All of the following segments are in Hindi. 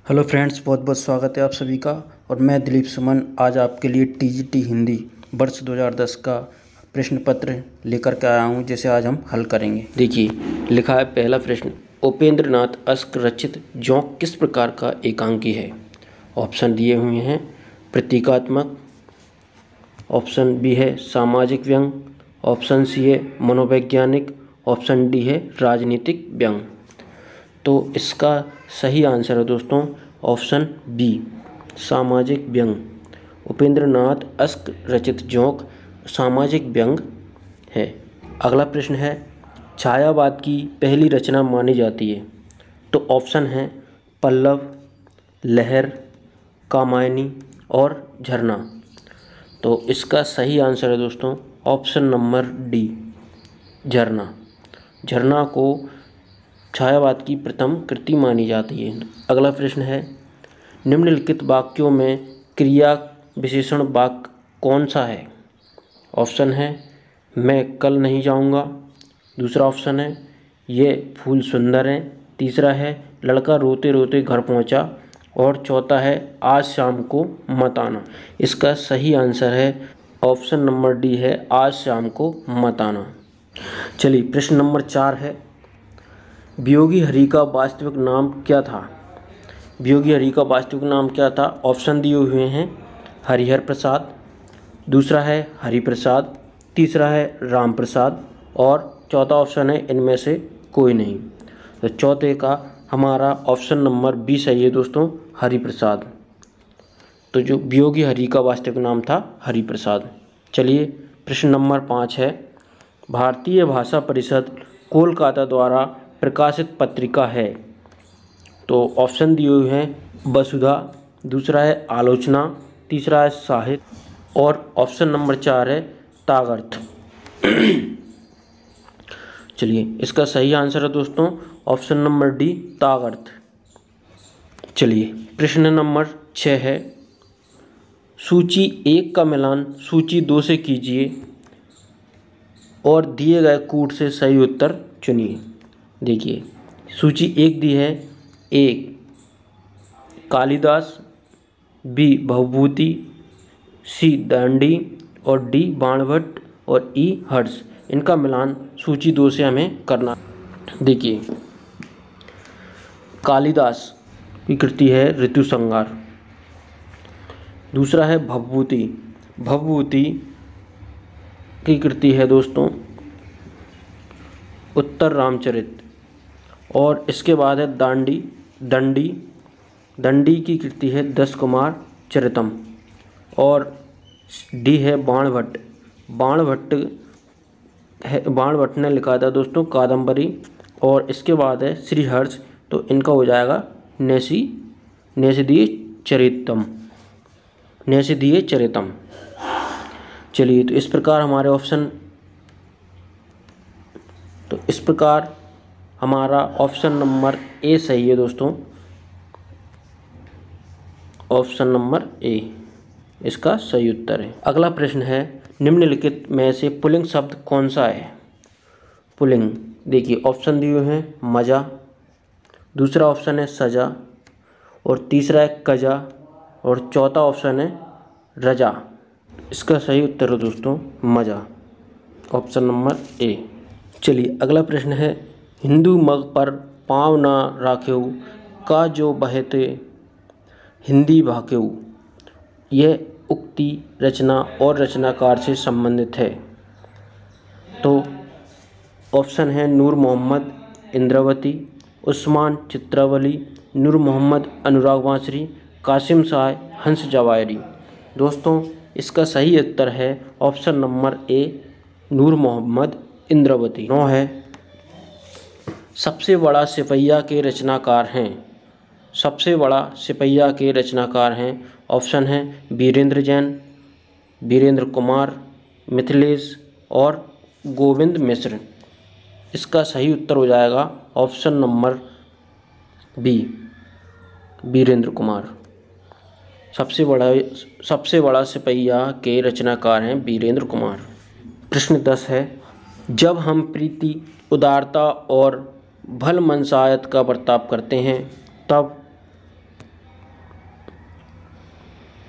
हेलो फ्रेंड्स, बहुत बहुत स्वागत है आप सभी का। और मैं दिलीप सुमन आज आपके लिए टीजीटी हिंदी वर्ष 2010 का प्रश्न पत्र लेकर के आया हूं, जिसे आज हम हल करेंगे। देखिए, लिखा है पहला प्रश्न, उपेंद्र नाथ अश्क रचित जोंक किस प्रकार का एकांकी है। ऑप्शन दिए हुए हैं प्रतीकात्मक, ऑप्शन बी है सामाजिक व्यंग, ऑप्शन सी है मनोवैज्ञानिक, ऑप्शन डी है राजनीतिक व्यंग। तो इसका सही आंसर है दोस्तों ऑप्शन बी, सामाजिक व्यंग। उपेंद्र नाथ अश्क रचित जोंक सामाजिक व्यंग है। अगला प्रश्न है, छायावाद की पहली रचना मानी जाती है। तो ऑप्शन है पल्लव, लहर, कामायनी और झरना। तो इसका सही आंसर है दोस्तों ऑप्शन नंबर डी, झरना। झरना को छायावाद की प्रथम कृति मानी जाती है। अगला प्रश्न है, निम्नलिखित वाक्यों में क्रिया विशेषण वाक्य कौन सा है। ऑप्शन है मैं कल नहीं जाऊंगा, दूसरा ऑप्शन है ये फूल सुंदर हैं, तीसरा है लड़का रोते रोते घर पहुंचा और चौथा है आज शाम को मत आना। इसका सही आंसर है ऑप्शन नंबर डी है आज शाम को मत आना। चलिए, प्रश्न नंबर 4 है, वियोगी हरि का वास्तविक नाम क्या था। वियोगी हरि का वास्तविक नाम क्या था। ऑप्शन दिए हुए हैं हरिहर प्रसाद, दूसरा है हरि प्रसाद, तीसरा है राम प्रसाद और चौथा ऑप्शन है इनमें से कोई नहीं। तो चौथे का हमारा ऑप्शन नंबर बी सही है दोस्तों, हरि प्रसाद। तो जो वियोगी हरि का वास्तविक नाम था हरि प्रसाद। चलिए, प्रश्न नंबर 5 है, भारतीय भाषा परिषद कोलकाता द्वारा प्रकाशित पत्रिका है। तो ऑप्शन दिए हुए हैं वसुधा, दूसरा है आलोचना, तीसरा है साहित्य और ऑप्शन नंबर 4 है तागर्थ। चलिए, इसका सही आंसर है दोस्तों ऑप्शन नंबर डी, तागर्थ। चलिए, प्रश्न नंबर 6 है, सूची 1 का मिलान सूची 2 से कीजिए और दिए गए कूट से सही उत्तर चुनिए। देखिए, सूची 1 दी है, ए कालिदास, बी भवभूति, सी दांडी और डी बाणभट्ट और ई हर्ष। इनका मिलान सूची 2 से हमें करना। देखिए, कालिदास की कृति है ऋतुसंहार, दूसरा है भवभूति, भवभूति की कृति है दोस्तों उत्तर रामचरित और इसके बाद है दांडी, दंडी, दंडी की कृति है दस कुमार चरितम और डी है बाणभट्ट, बाणभट्ट है, बाणभट्ट ने लिखा था दोस्तों कादम्बरी और इसके बाद है श्रीहर्ष। तो इनका हो जाएगा नैषधीय चरितम, नैषधीय चरितम। चलिए, तो इस प्रकार हमारे ऑप्शन, तो इस प्रकार हमारा ऑप्शन नंबर ए सही है दोस्तों, ऑप्शन नंबर ए इसका सही उत्तर है। अगला प्रश्न है, निम्नलिखित में से पुल्लिंग शब्द कौन सा है। पुल्लिंग, देखिए ऑप्शन दिए हुए हैं मजा, दूसरा ऑप्शन है सजा और तीसरा है कजा और चौथा ऑप्शन है रजा। इसका सही उत्तर है दोस्तों मजा, ऑप्शन नंबर ए। चलिए, अगला प्रश्न है, हिंदू मग पर पाँव ना राखेऊ का जो बहते हिंदी भाकेऊ। यह उक्ति रचना और रचनाकार से संबंधित है। तो ऑप्शन है नूर मोहम्मद इंद्रावती, उस्मान चित्रावली, नूर मोहम्मद अनुराग बांसरी, कासिम शाह हंस जवायरी। दोस्तों, इसका सही उत्तर है ऑप्शन नंबर ए, नूर मोहम्मद इंद्रावती। 9 है, सबसे बड़ा सिपहिया के रचनाकार हैं। सबसे बड़ा सिपहिया के रचनाकार हैं। ऑप्शन है वीरेंद्र जैन, वीरेंद्र कुमार, मिथिलेश और गोविंद मिश्र। इसका सही उत्तर हो जाएगा option number B, Virendra Kumar. सबसे बड़ा सिपहिया के रचनाकार हैं वीरेंद्र कुमार। प्रश्न 10 है, जब हम प्रीति, उदारता और भल मनसायत का बर्ताव करते हैं तब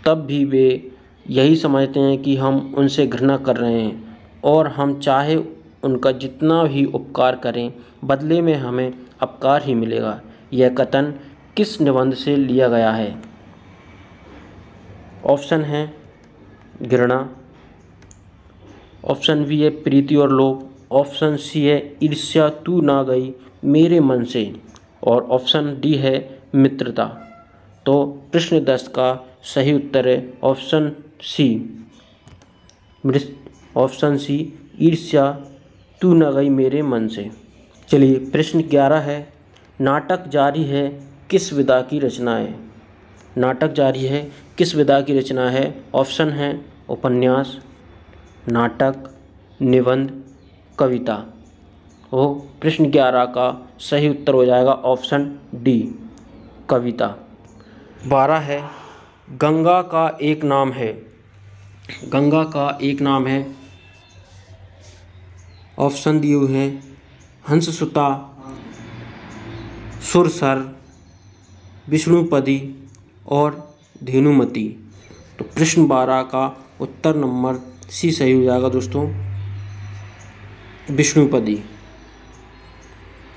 तब भी वे यही समझते हैं कि हम उनसे घृणा कर रहे हैं और हम चाहे उनका जितना भी उपकार करें बदले में हमें अपकार ही मिलेगा। यह कथन किस निबंध से लिया गया है? ऑप्शन है घृणा, ऑप्शन बी है प्रीति और लोभ, ऑप्शन सी है ईर्ष्या तू ना गई मेरे मन से, और ऑप्शन डी है मित्रता। तो प्रश्न 10 का सही उत्तर है ऑप्शन सी, ईर्ष्या तू न गई मेरे मन से। चलिए प्रश्न 11 है, नाटक जारी है किस विधा की रचना है? नाटक जारी है किस विधा की रचना है? ऑप्शन है उपन्यास, नाटक, निबंध, कविता। तो प्रश्न 11 का सही उत्तर हो जाएगा ऑप्शन डी, कविता। 12 है, गंगा का एक नाम है। गंगा का एक नाम है। ऑप्शन दिए हुए हैं हंससुता, सुरसर, विष्णुपदी और धेनुमती। तो प्रश्न 12 का उत्तर नंबर सी सही हो जाएगा दोस्तों, विष्णुपदी।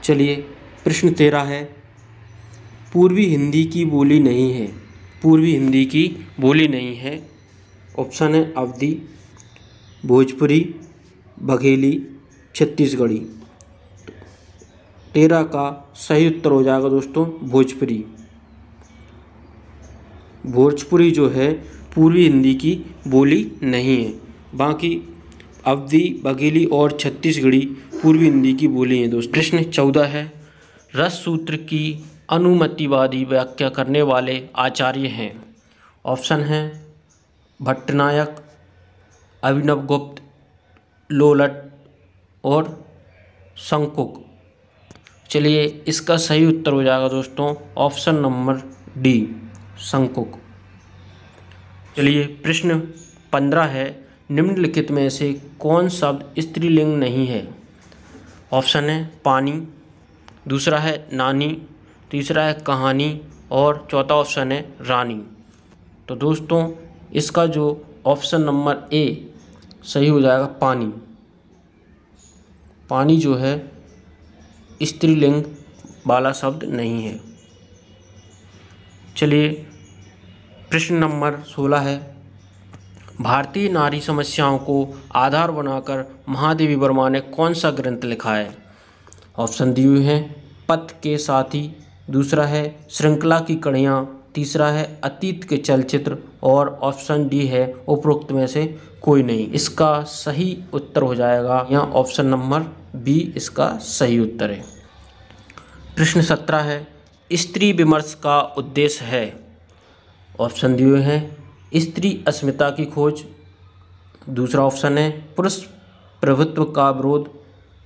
चलिए प्रश्न 13 है, पूर्वी हिंदी की बोली नहीं है। पूर्वी हिंदी की बोली नहीं है। ऑप्शन है अवधी, भोजपुरी, बघेली, छत्तीसगढ़ी। 13 का सही उत्तर हो जाएगा दोस्तों भोजपुरी। भोजपुरी जो है पूर्वी हिंदी की बोली नहीं है, बाकी अवधी, बघेली और छत्तीसगढ़ी पूर्वी हिंदी की बोली हैं दोस्तों। प्रश्न 14 है, रस सूत्र की अनुमतिवादी व्याख्या करने वाले आचार्य हैं। ऑप्शन है भट्टनायक, अभिनवगुप्त, लोलट और शंकुक। चलिए इसका सही उत्तर हो जाएगा दोस्तों ऑप्शन नंबर डी, शंकुक। चलिए प्रश्न 15 है, निम्नलिखित में से कौन शब्द स्त्रीलिंग नहीं है? ऑप्शन है पानी, दूसरा है नानी, तीसरा है कहानी और चौथा ऑप्शन है रानी। तो दोस्तों इसका जो ऑप्शन नंबर ए सही हो जाएगा पानी। पानी जो है स्त्रीलिंग वाला शब्द नहीं है। चलिए प्रश्न नंबर 16 है, भारतीय नारी समस्याओं को आधार बनाकर महादेवी वर्मा ने कौन सा ग्रंथ लिखा है? ऑप्शन दिए हुए हैं पथ के साथी, दूसरा है श्रृंखला की कड़ियाँ, तीसरा है अतीत के चलचित्र और ऑप्शन डी है उपरोक्त में से कोई नहीं। इसका सही उत्तर हो जाएगा यहाँ ऑप्शन नंबर बी, इसका सही उत्तर है। प्रश्न 17 है, स्त्री विमर्श का उद्देश्य है। ऑप्शन दिए हुए हैं स्त्री अस्मिता की खोज, दूसरा ऑप्शन है पुरुष प्रभुत्व का विरोध,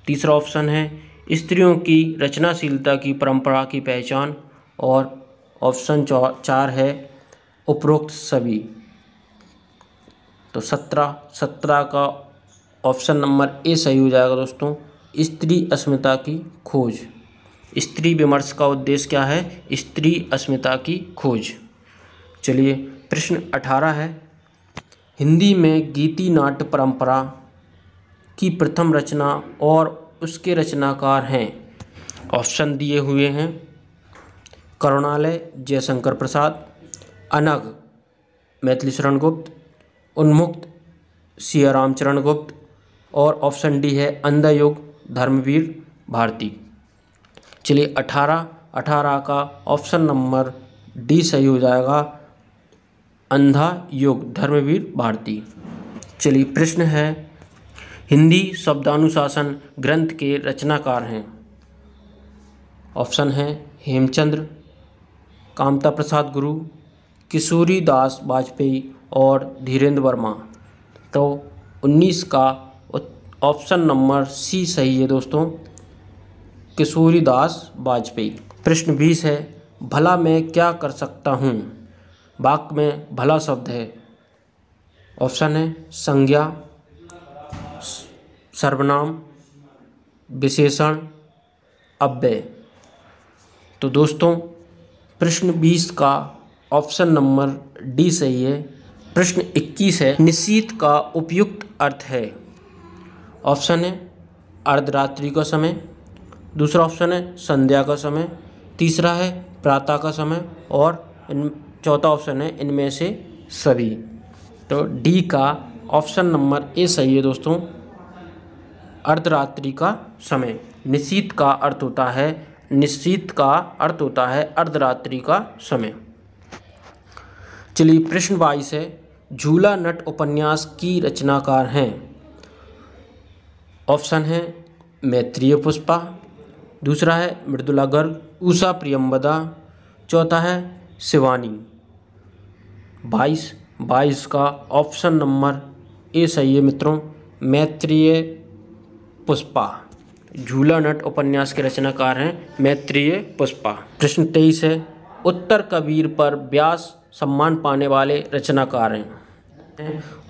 तीसरा ऑप्शन है स्त्रियों की रचनाशीलता की परंपरा की पहचान और ऑप्शन 4 है उपरोक्त सभी। तो 17 का ऑप्शन नंबर ए सही हो जाएगा दोस्तों, स्त्री अस्मिता की खोज। स्त्री विमर्श का उद्देश्य क्या है? स्त्री अस्मिता की खोज। चलिए प्रश्न 18 है, हिंदी में गीति नाट्य परंपरा की प्रथम रचना और उसके रचनाकार हैं। ऑप्शन दिए हुए हैं करुणालय जयशंकर प्रसाद, अनग मैथिली शरण गुप्त, उन्मुक्त सिया रामचरण गुप्त और ऑप्शन डी है अंधा युग धर्मवीर भारती। चलिए 18 का ऑप्शन नंबर डी सही हो जाएगा, अंधा युग धर्मवीर भारती। चलिए प्रश्न है, हिंदी शब्दानुशासन ग्रंथ के रचनाकार हैं। ऑप्शन है हेमचंद्र, कामता प्रसाद गुरु, किशोरी दास वाजपेयी और धीरेन्द्र वर्मा। तो 19 का ऑप्शन नंबर सी सही है दोस्तों, किशोरी दास वाजपेयी। प्रश्न 20 है, भला मैं क्या कर सकता हूँ? वाक्य में भला शब्द है। ऑप्शन है संज्ञा, सर्वनाम, विशेषण, अव्यय। तो दोस्तों प्रश्न 20 का ऑप्शन नंबर डी सही है। प्रश्न 21 है, निशीथ का उपयुक्त अर्थ है। ऑप्शन है अर्धरात्रि का समय, दूसरा ऑप्शन है संध्या का समय, तीसरा है प्रातः का समय और चौथा ऑप्शन है इनमें से सभी। तो डी का ऑप्शन नंबर ए सही है दोस्तों, अर्धरात्रि का समय। निशीथ का अर्थ होता है अर्धरात्रि का समय। चलिए प्रश्न 22 है, झूला नट उपन्यास की रचनाकार हैं। ऑप्शन है मैत्रेय पुष्पा, दूसरा है मृदुला गर्ग, उषा प्रियंवदा, चौथा है शिवानी। 22 का ऑप्शन नंबर ए सही है मित्रों, मैत्रेय पुष्पा। झूला नट उपन्यास के रचनाकार हैं मैत्रेय पुष्पा। प्रश्न 23 है, उत्तर कबीर पर व्यास सम्मान पाने वाले रचनाकार हैं।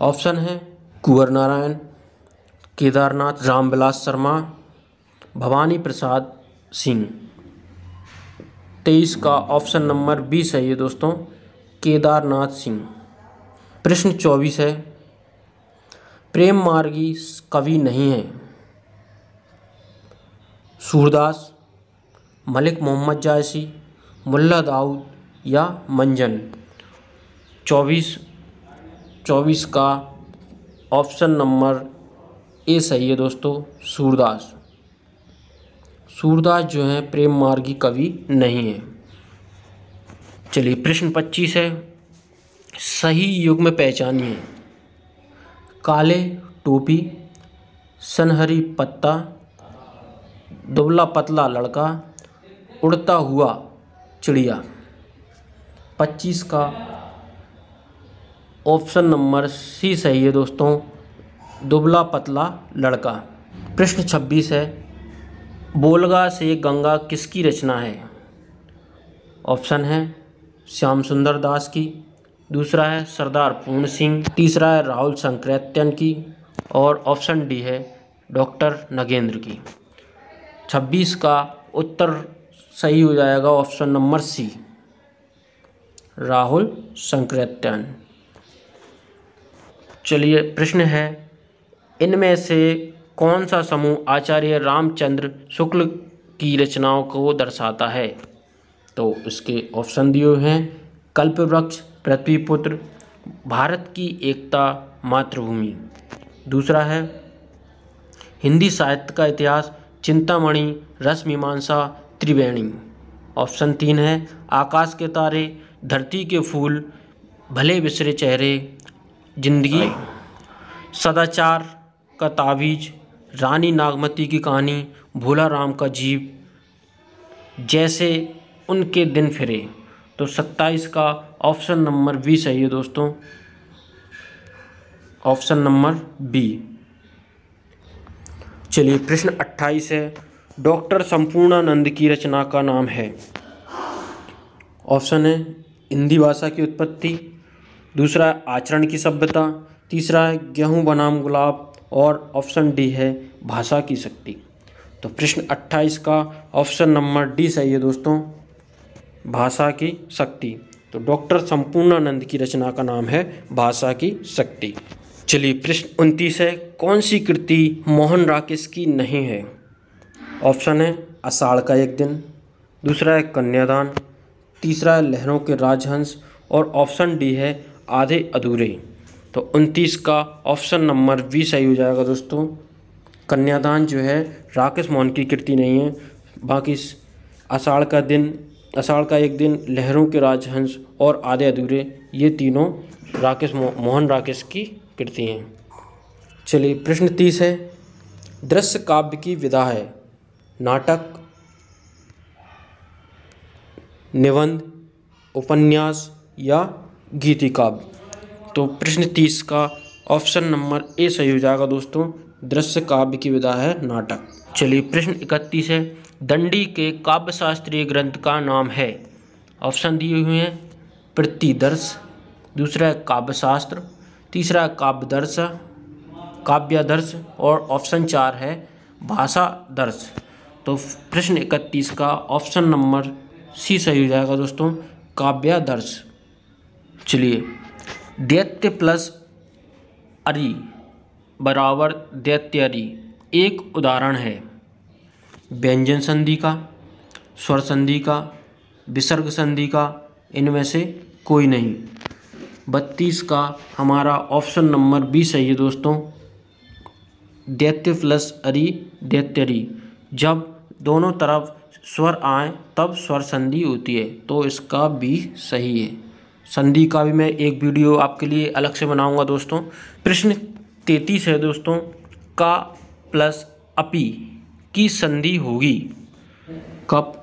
ऑप्शन है कुंवर नारायण, केदारनाथ रामविलास शर्मा, भवानी प्रसाद सिंह। 23 का ऑप्शन नंबर बी सही है दोस्तों, केदारनाथ सिंह। प्रश्न 24 है, प्रेम मार्गी कवि नहीं है। सूरदास, मलिक मोहम्मद जायसी, मुल्ला दाऊद या मंजन। 24 का ऑप्शन नंबर ए सही है दोस्तों, सूरदास। सूरदास जो है प्रेम मार्गी कवि नहीं है। चलिए प्रश्न 25 है, सही युग्म पहचानिए। काले टोपी, सनहरी पत्ता, दुबला पतला लड़का, उड़ता हुआ चिड़िया। 25 का ऑप्शन नंबर सी सही है दोस्तों, दुबला पतला लड़का। प्रश्न 26 है, बोलगा से गंगा किसकी रचना है। ऑप्शन है श्याम सुंदर दास की, दूसरा है सरदार पूर्ण सिंह, तीसरा है राहुल संकृत्यन की और ऑप्शन डी है डॉक्टर नगेंद्र की। 26 का उत्तर सही हो जाएगा ऑप्शन नंबर सी, राहुल संकृत्यन। चलिए प्रश्न है, इनमें से कौन सा समूह आचार्य रामचंद्र शुक्ल की रचनाओं को दर्शाता है। तो इसके ऑप्शन दिए हुए हैं, कल्पवृक्ष, पृथ्वीपुत्र, भारत की एकता, मातृभूमि। दूसरा है हिंदी साहित्य का इतिहास, चिंतामणि, रसमीमांसा, त्रिवेणी। ऑप्शन 3 है आकाश के तारे, धरती के फूल, भले बिसरे चेहरे, जिंदगी, सदाचार का तावीज, रानी नागमती की कहानी, भोला राम का जीव, जैसे उनके दिन फिरे। तो 27 का ऑप्शन नंबर बी सही है दोस्तों, ऑप्शन नंबर बी। चलिए प्रश्न 28 है, डॉक्टर संपूर्णानंद की रचना का नाम है। ऑप्शन है हिंदी भाषा की उत्पत्ति, दूसरा है आचरण की सभ्यता, तीसरा है गेहूं बनाम गुलाब और ऑप्शन डी है भाषा की शक्ति। तो प्रश्न 28 का ऑप्शन नंबर डी सही है दोस्तों, भाषा की शक्ति। तो डॉक्टर संपूर्णानंद की रचना का नाम है भाषा की शक्ति। चलिए प्रश्न 29 है, कौन सी कृति मोहन राकेश की नहीं है। ऑप्शन है आषाढ़ का एक दिन, दूसरा है कन्यादान, तीसरा है लहरों के राजहंस और ऑप्शन डी है आधे अधूरे। तो 29 का ऑप्शन नंबर बी सही हो जाएगा दोस्तों, कन्यादान जो है राकेश मोहन की कृति नहीं है। बाकी आषाढ़ का एक दिन, लहरों के राजहंस और आधे अधूरे, ये तीनों मोहन राकेश की कृति हैं। चलिए प्रश्न 30 है, दृश्य काव्य की विधा है। नाटक, निबंध, उपन्यास या गीति काव्य। तो प्रश्न 30 का ऑप्शन नंबर ए सही हो जाएगा दोस्तों, दृश्य काव्य की विधा है नाटक। चलिए प्रश्न 31 है, दंडी के काव्य शास्त्रीय ग्रंथ का नाम है। ऑप्शन दिए हुए हैं प्रतिदर्श, दूसरा है काव्यशास्त्र, तीसरा है काव्यादर्श और ऑप्शन 4 है भाषादर्श। तो प्रश्न 31 का ऑप्शन नंबर सी सही हो जाएगा दोस्तों, काव्यादर्श। चलिए, दैत्य प्लस अरि बराबर दैत्य अरि एक उदाहरण है व्यंजन संधि का, स्वर संधि का, विसर्ग संधि का, इनमें से कोई नहीं। 32 का हमारा ऑप्शन नंबर बी सही है दोस्तों। दैत्य प्लस अरि दैत्य अरि, जब दोनों तरफ स्वर आए तब स्वर संधि होती है, तो इसका बी सही है। संधि का भी मैं एक वीडियो आपके लिए अलग से बनाऊंगा दोस्तों। प्रश्न 33 है दोस्तों, का प्लस अपि की संधि होगी कप,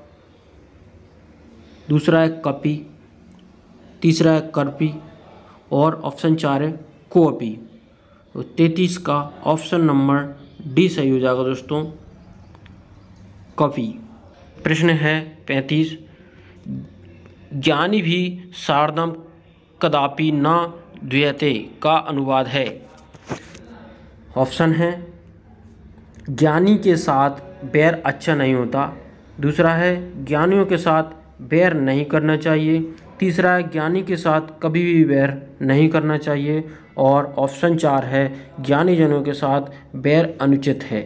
दूसरा है कपि, तीसरा है करपि और ऑप्शन 4 है कोअपि। तो 33 का ऑप्शन नंबर डी सही हो जाएगा दोस्तों, कपि। प्रश्न है 35, ज्ञानी भी सार्धम कदापि न द्वियते का अनुवाद है। ऑप्शन है ज्ञानी के साथ बैर अच्छा नहीं होता, दूसरा है ज्ञानियों के साथ बैर नहीं करना चाहिए, तीसरा है ज्ञानी के साथ कभी भी बैर नहीं करना चाहिए और ऑप्शन 4 है ज्ञानी जनों के साथ बैर अनुचित है।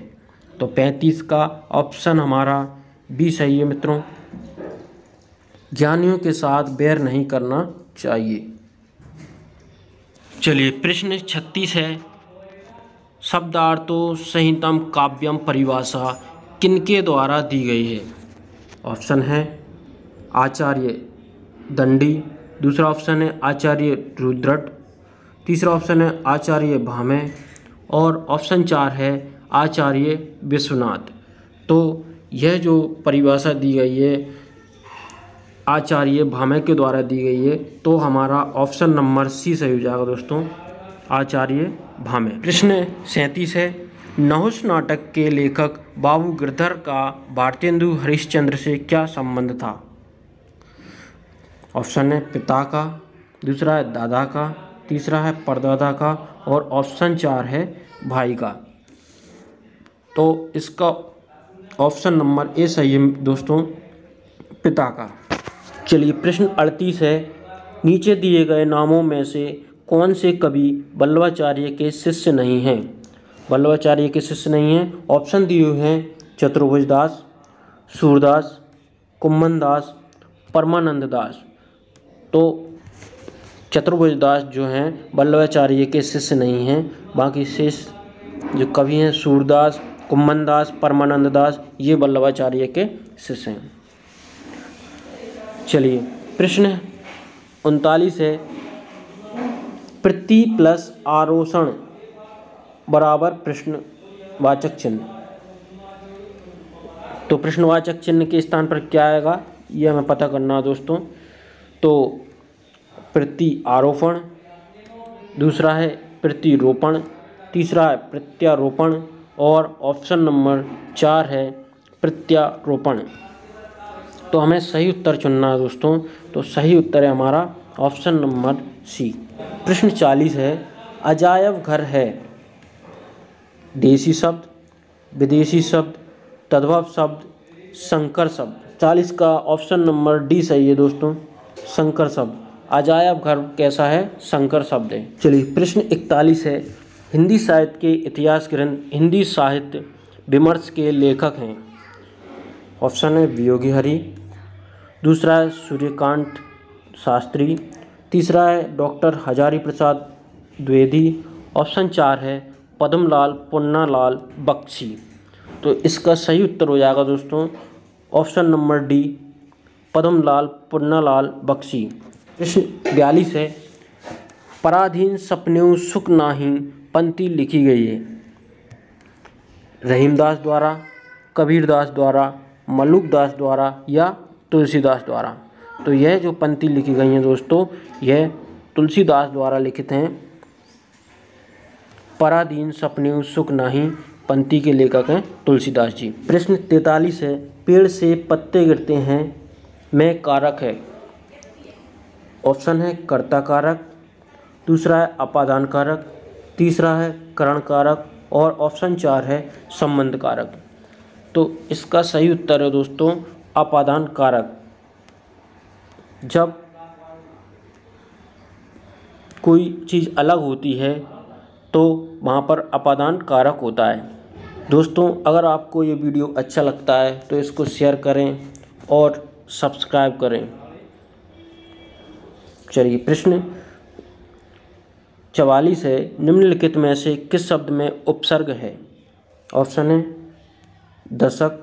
तो 35 का ऑप्शन हमारा बी सही है मित्रों, ज्ञानियों के साथ बैर नहीं करना चाहिए। चलिए, प्रश्न 36 है, शब्दार्थो संहितम काव्यम परिभाषा किनके द्वारा दी गई है। ऑप्शन है आचार्य दंडी, दूसरा ऑप्शन है आचार्य रुद्रट, तीसरा ऑप्शन है आचार्य भामे और ऑप्शन 4 है आचार्य विश्वनाथ। तो यह जो परिभाषा दी गई है आचार्य भामे के द्वारा दी गई है, तो हमारा ऑप्शन नंबर सी सही हो जाएगा दोस्तों, आचार्य भामे। प्रश्न 37 है, नहुष नाटक के लेखक बाबू गिरधर का भारतेंदु हरिश्चंद्र से क्या संबंध था। ऑप्शन है पिता का, दूसरा है दादा का, तीसरा है परदादा का और ऑप्शन 4 है भाई का। तो इसका ऑप्शन नंबर ए सही है दोस्तों, पिता का। चलिए, प्रश्न 38 है, नीचे दिए गए नामों में से कौन से कवि वल्लभाचार्य के शिष्य नहीं हैं। वल्लभाचार्य के शिष्य नहीं हैं। ऑप्शन दिए हुए हैं चतुर्भुज दास, सूरदास, कुम्भन दास, परमानंद दास। तो चतुर्भुज दास जो हैं वल्लभाचार्य के शिष्य नहीं हैं, बाकी शेष जो कवि हैं सूरदास, कुम्भन दास, परमानंद दास, ये वल्लभाचार्य के शिष्य हैं। चलिए, प्रश्न 39 है, प्रति प्लस आरोषण बराबर प्रश्नवाचक चिन्ह। तो प्रश्नवाचक चिन्ह के स्थान पर क्या आएगा यह हमें पता करना है दोस्तों। तो प्रति आरोपण, दूसरा है प्रतिरोपण, तीसरा है प्रत्यारोपण और ऑप्शन नंबर 4 है प्रत्यारोपण। तो हमें सही उत्तर चुनना है दोस्तों। तो सही उत्तर है हमारा ऑप्शन नंबर सी। प्रश्न 40 है, अजायब घर है देशी शब्द, विदेशी शब्द, तद्भव शब्द, संकर शब्द। 40 का ऑप्शन नंबर डी सही है दोस्तों, संकर शब्द। अजायब घर कैसा है, संकर शब्द है। चलिए, प्रश्न 41 है, हिंदी साहित्य के इतिहास ग्रंथ हिंदी साहित्य विमर्श के लेखक हैं। ऑप्शन है वियोगी हरि, दूसरा है सूर्यकांत शास्त्री, तीसरा है डॉक्टर हजारी प्रसाद द्विवेदी, ऑप्शन 4 है पद्मलाल पुन्नालाल बख्शी। तो इसका सही उत्तर हो जाएगा दोस्तों option number D, Padmalal Punnalal Bakshi. प्रश्न 42 है, पराधीन सपनेऊ सुख नाही पंक्ति लिखी गई है। रहीमदास द्वारा, कबीरदास द्वारा, मल्लुकदास द्वारा या तुलसीदास द्वारा। तो यह जो पंक्ति लिखी गई है दोस्तों, यह तुलसीदास द्वारा लिखित हैं। पराधीन सपनेऊ सुख नाही पंक्ति के लेखक हैं तुलसीदास जी। प्रश्न 43 है, पेड़ से पत्ते गिरते हैं में कारक है। ऑप्शन है कर्ता कारक, दूसरा है अपादान कारक, तीसरा है करण कारक और ऑप्शन 4 है संबंध कारक। तो इसका सही उत्तर है दोस्तों अपादान कारक। जब कोई चीज़ अलग होती है तो वहाँ पर अपादान कारक होता है। दोस्तों, अगर आपको ये वीडियो अच्छा लगता है तो इसको शेयर करें और सब्सक्राइब करें। चलिए, प्रश्न 44 है, निम्नलिखित में से किस शब्द में उपसर्ग है? ऑप्शन है दशक,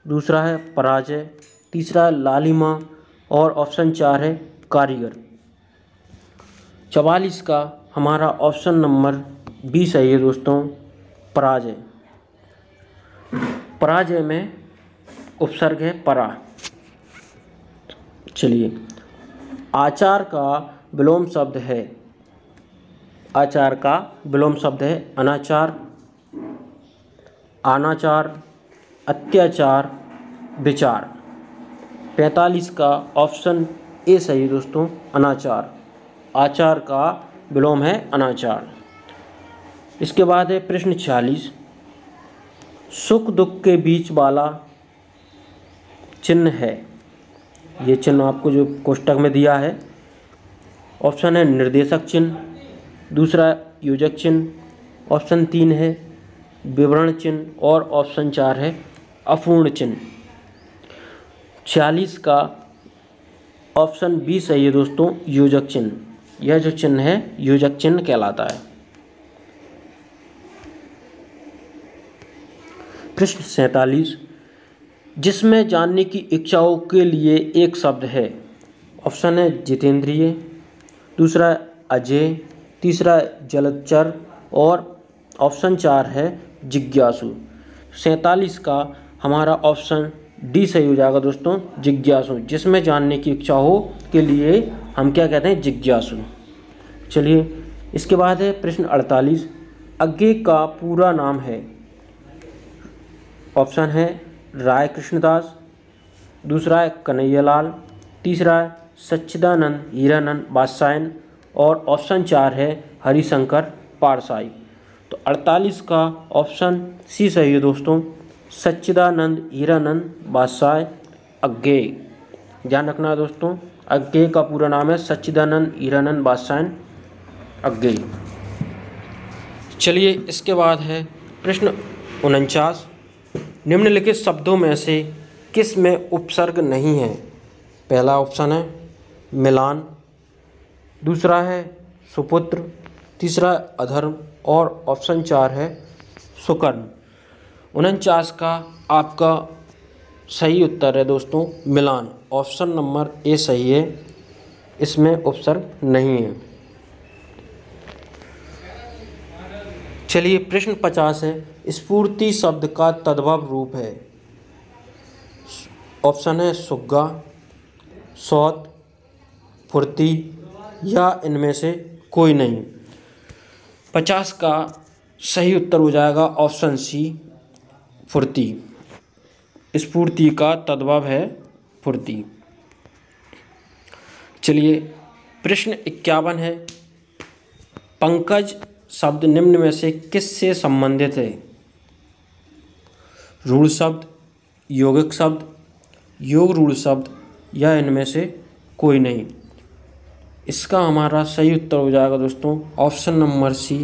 दूसरा है पराजय, तीसरा है लालिमा और ऑप्शन 4 है कारीगर। 44 का हमारा ऑप्शन नंबर बी सही है दोस्तों, पराजय। पराजय में उपसर्ग है परा। चलिए, आचार का विलोम शब्द है, आचार का विलोम शब्द है अनाचार, अनाचार, अत्याचार, विचार। 45 का ऑप्शन ए सही है दोस्तों, अनाचार। आचार का विलोम है अनाचार। इसके बाद है प्रश्न 46, सुख दुख के बीच वाला चिन्ह है। ये चिन्ह आपको जो कोष्टक में दिया है, ऑप्शन है निर्देशक चिन्ह, दूसरा योजक चिन्ह, ऑप्शन 3 है विवरण चिन्ह और ऑप्शन 4 है अपूर्ण चिन्ह। 46 का ऑप्शन बी सही है दोस्तों, योजक चिन्ह। यह जो चिन्ह है योजक चिन्ह कहलाता है। प्रश्न 47, जिसमें जानने की इच्छाओं के लिए एक शब्द है। ऑप्शन है जितेंद्रिय, दूसरा है अजय, तीसरा है जलचर और ऑप्शन 4 है जिज्ञासु। 47 का हमारा ऑप्शन डी सही हो जाएगा दोस्तों, जिज्ञासु। जिसमें जानने की इच्छा हो के लिए हम क्या कहते हैं, जिज्ञासु। चलिए, इसके बाद है प्रश्न 48, अज्ञे का पूरा नाम है। ऑप्शन है राय कृष्णदास, दूसरा है कन्हैयालाल, तीसरा है सच्चिदानंद हीरानंद बादशायन और ऑप्शन 4 है हरिशंकर पारसाई। तो 48 का ऑप्शन सी सही है दोस्तों, सच्चिदानंद हीरानंद बादशाय अज्ञे। ध्यान रखना है दोस्तों, अज्ञे का पूरा नाम है सच्चिदानंद हीरानंद बादशायन अज्ञे। चलिए, इसके बाद है प्रश्न 49, निम्नलिखित शब्दों में से किस में उपसर्ग नहीं है? पहला ऑप्शन है मिलान, दूसरा है सुपुत्र, तीसरा अधर्म और ऑप्शन 4 है सुकर्ण। 49 का आपका सही उत्तर है दोस्तों मिलान। ऑप्शन नंबर ए सही है, इसमें उपसर्ग नहीं है। चलिए, प्रश्न 50 है, स्फूर्ति शब्द का तद्भव रूप है। ऑप्शन है सुग्गा, सौत, फुर्ती या इनमें से कोई नहीं। 50 का सही उत्तर हो जाएगा ऑप्शन सी, फुर्ती। स्फूर्ति का तद्भव है फुर्ती। चलिए, प्रश्न 51 है, पंकज शब्द निम्न में से किससे संबंधित है? रूढ़ शब्द, यौगिक शब्द, योग रूढ़ शब्द या इनमें से कोई नहीं। इसका हमारा सही उत्तर हो जाएगा दोस्तों ऑप्शन नंबर सी,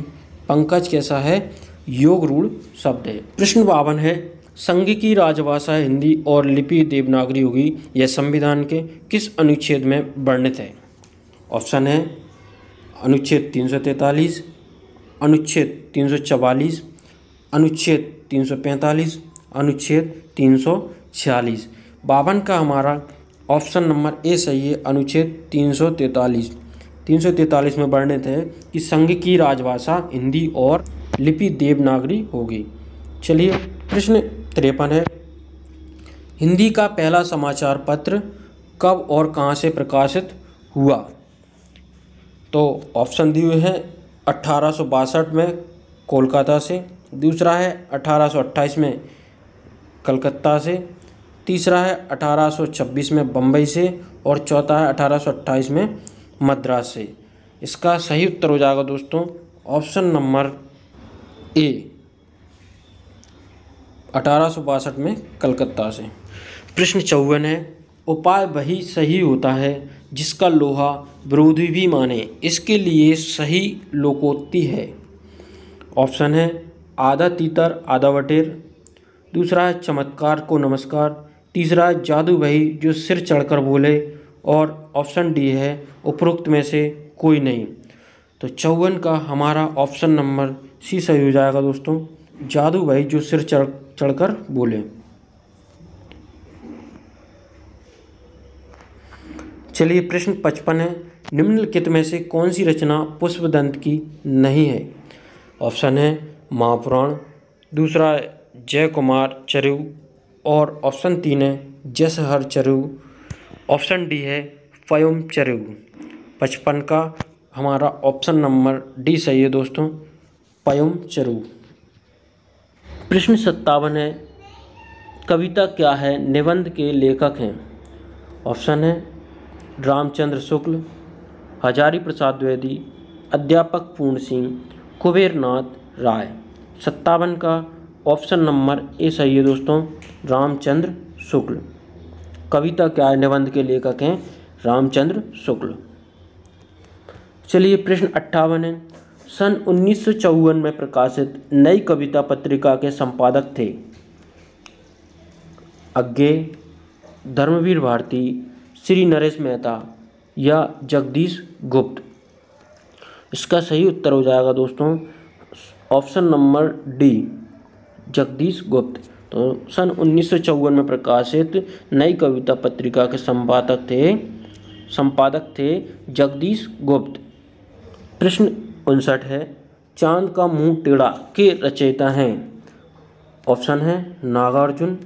पंकज कैसा है, योग रूढ़ शब्द है। प्रश्न 52 है, संघिकी राजभाषा हिंदी और लिपि देवनागरी होगी, यह संविधान के किस अनुच्छेद में वर्णित है? ऑप्शन है अनुच्छेद 343, अनुच्छेद 344, अनुच्छेद 345, अनुच्छेद 346। 52 का हमारा ऑप्शन नंबर ए सही है, अनुच्छेद 343। 343 में वर्णित है कि संघ की राजभाषा हिंदी और लिपि देवनागरी होगी। चलिए, प्रश्न 53 है, हिंदी का पहला समाचार पत्र कब और कहाँ से प्रकाशित हुआ? तो ऑप्शन दिए हैं 1862 में कोलकाता से, दूसरा है 1828 में कलकत्ता से, तीसरा है 1826 में बम्बई से और चौथा है 1828 में मद्रास से। इसका सही उत्तर हो जाएगा दोस्तों ऑप्शन नंबर ए, 1862 में कलकत्ता से। प्रश्न 54 है, उपाय वही सही होता है जिसका लोहा विरोधी भी माने, इसके लिए सही लोकोक्ति है। ऑप्शन है आधा तीतर आधा बटेर, दूसरा है चमत्कार को नमस्कार, तीसरा है जादू भाई जो सिर चढ़कर बोले, और ऑप्शन डी है उपरोक्त में से कोई नहीं। तो 54 का हमारा ऑप्शन नंबर सी सही हो जाएगा दोस्तों, जादू भाई जो सिर चढ़कर बोले। चलिए प्रश्न 55 है, निम्नलिखित में से कौन सी रचना पुष्पदंत की नहीं है। ऑप्शन है महापुराण, दूसरा है जय कुमार चरु, और ऑप्शन 3 है जसहर चरु, ऑप्शन डी है पयम चरु। 55 का हमारा ऑप्शन नंबर डी सही है दोस्तों, पयम चरु। प्रश्न 57 है, कविता क्या है निबंध के लेखक हैं। ऑप्शन है रामचंद्र शुक्ल, हजारी प्रसाद द्विवेदी, अध्यापक पूर्ण सिंह, कुबेरनाथ राय। 57 का ऑप्शन नंबर ए सही है दोस्तों, रामचंद्र शुक्ल। कविता क्या है निबंध के लेखक हैं रामचंद्र शुक्ल। चलिए प्रश्न 58 है, सन 1954 में प्रकाशित नई कविता पत्रिका के संपादक थे। अज्ञे, धर्मवीर भारती, श्री नरेश मेहता या जगदीश गुप्त। इसका सही उत्तर हो जाएगा दोस्तों ऑप्शन नंबर डी, जगदीश गुप्त। तो सन 1954 में प्रकाशित नई कविता पत्रिका के संपादक थे जगदीश गुप्त। प्रश्न 59 है, चांद का मुंह टेढ़ा के रचयिता हैं। ऑप्शन है नागार्जुन,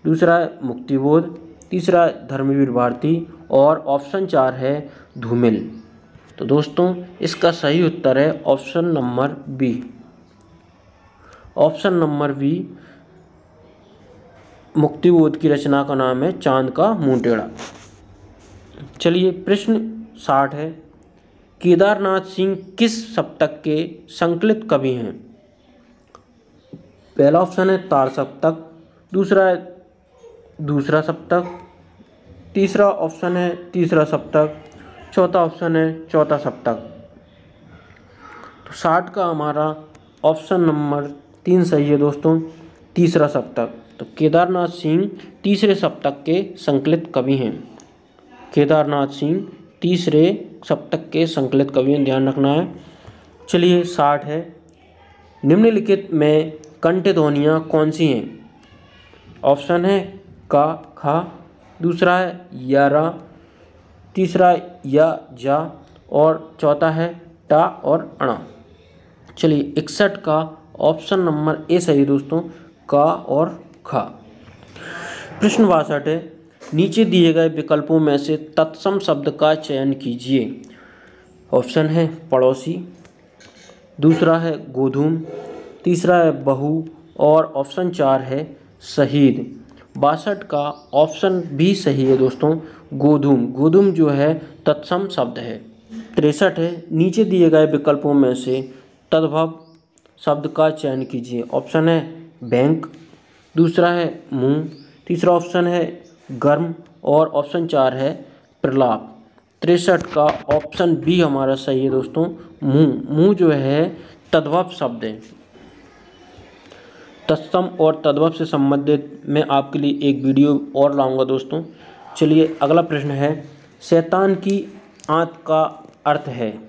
दूसरा है मुक्तिबोध, तीसरा है धर्मवीर भारती, और ऑप्शन 4 है धूमिल। तो दोस्तों इसका सही उत्तर है option number B, option number B, Muktibodh की रचना का नाम है चांद का मुंह टेढ़ा। चलिए प्रश्न 60 है, केदारनाथ सिंह किस सप्तक के संकलित कवि हैं। पहला ऑप्शन है तार सप्तक, दूसरा है दूसरा सप्तक, तीसरा ऑप्शन है तीसरा सप्तक, चौथा ऑप्शन है चौथा सप्तक। तो 60 का हमारा ऑप्शन नंबर 3 सही है दोस्तों, तीसरा सप्तक। तो केदारनाथ सिंह तीसरे सप्तक के संकलित कवि हैं। केदारनाथ सिंह तीसरे सप्तक के संकलित कवि हैं, ध्यान रखना है। चलिए 60 है, निम्नलिखित में कंठ ध्वनियाँ कौन सी हैं। ऑप्शन है का खा, दूसरा है यारा, तीसरा या जा, और चौथा है टा और अणा। चलिए 61 का ऑप्शन नंबर ए सही दोस्तों, का और खा। प्रश्न 62 है, नीचे दिए गए विकल्पों में से तत्सम शब्द का चयन कीजिए। ऑप्शन है पड़ोसी, दूसरा है गोधूम, तीसरा है बहू, और ऑप्शन 4 है शहीद। 62 का ऑप्शन बी सही है दोस्तों, गोधूम। गोधूम जो है तत्सम शब्द है। 63 है, नीचे दिए गए विकल्पों में से तद्भव शब्द का चयन कीजिए। ऑप्शन है बैंक, दूसरा है मुंह, तीसरा ऑप्शन है गर्म, और ऑप्शन 4 है प्रलाप। 63 का ऑप्शन बी हमारा सही है दोस्तों, मुंह। मुंह जो है तद्भव शब्द है। तत्सम और तद्भव से संबंधित मैं आपके लिए एक वीडियो और लाऊंगा दोस्तों। चलिए अगला प्रश्न है, शैतान की आंत का अर्थ है।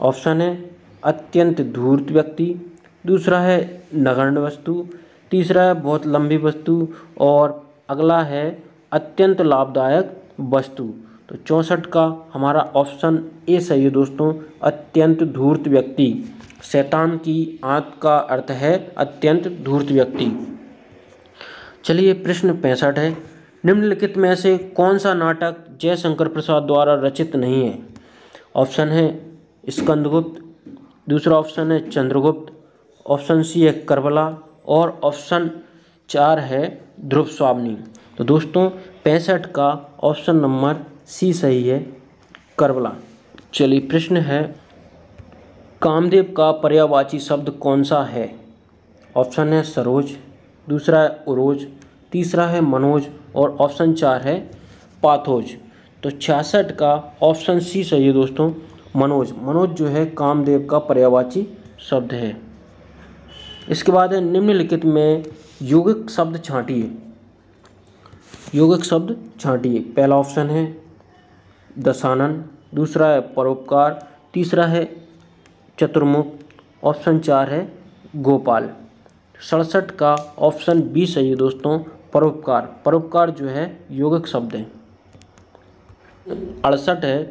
ऑप्शन है अत्यंत धूर्त व्यक्ति, दूसरा है नगण्य वस्तु, तीसरा है बहुत लंबी वस्तु, और अगला है अत्यंत लाभदायक वस्तु। तो 64 का हमारा ऑप्शन ए सही है दोस्तों, अत्यंत धूर्त व्यक्ति। शैतान की आंत का अर्थ है अत्यंत धूर्त व्यक्ति। चलिए प्रश्न 65 है, निम्नलिखित में से कौन सा नाटक जयशंकर प्रसाद द्वारा रचित नहीं है। ऑप्शन है स्कंदगुप्त, दूसरा ऑप्शन है चंद्रगुप्त, ऑप्शन सी है करबला, और ऑप्शन 4 है ध्रुव स्वामिनी। तो दोस्तों 65 का ऑप्शन नंबर सी सही है, करबला। चलिए प्रश्न है, कामदेव का पर्यायवाची शब्द कौन सा है। ऑप्शन है सरोज, दूसरा है उरोज, तीसरा है मनोज, और ऑप्शन 4 है पाथोज। तो 66 का ऑप्शन सी सही है दोस्तों, मनोज। मनोज जो है कामदेव का पर्यायवाची शब्द है। इसके बाद है निम्नलिखित में यौगिक शब्द छांटिए। यौगिक शब्द छांटिए। पहला ऑप्शन है दशानन, दूसरा है परोपकार, तीसरा है चतुर्मुख, ऑप्शन 4 है गोपाल। 67 का ऑप्शन बी सही है दोस्तों, परोपकार। परोपकार जो है यौगिक शब्द है। 68 है